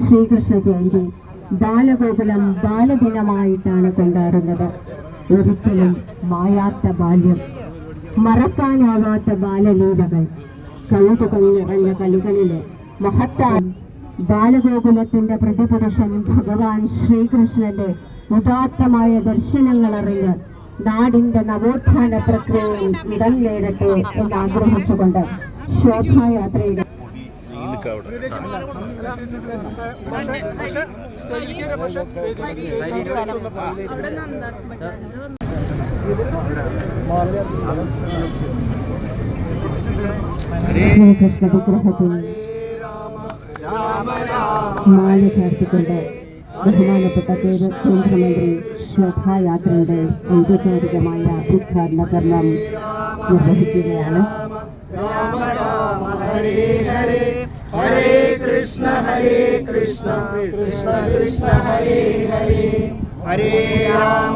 ശ്രീകൃഷ്ണ ജയന്തി ബാലഗോകുലം ബാലദിനമായിട്ടാണ് കൊണ്ടാടുന്നത്. ഒരിക്കലും മായാത്ത ബാല്യം, മറക്കാനാവാത്ത ബാലലീലകൾ, കൗതുകം നിറഞ്ഞ കളികളിലെ മഹത്തായ ബാലഗോകുലത്തിന്റെ പ്രതിപുരുഷൻ ഭഗവാൻ ശ്രീകൃഷ്ണന്റെ ഉദാത്തമായ ദർശനങ്ങളറിഞ്ഞ് നാടിന്റെ നവോത്ഥാന പ്രക്രിയയിൽ ഇടം നേടട്ടെ എന്നാഗ്രഹിച്ചുകൊണ്ട് ശോഭായാത്രയുടെ ശ്രീകൃഷ്ണ വിഗ്രഹത്തിൽ മാല ചേർത്തിക്കൊണ്ട് ബഹുമാനപ്പെട്ട കേന്ദ്രമന്ത്രി ശോഭായാത്രയുടെ ഔപചാരികമായ ഉദ്ഘാടന കർമ്മം നിർവഹിക്കുകയാണ്. ഹരേ കൃഷ്ണ കൃഷ്ണ കൃഷ്ണ ഹരേ ഹരേ ഹരേ രാമ.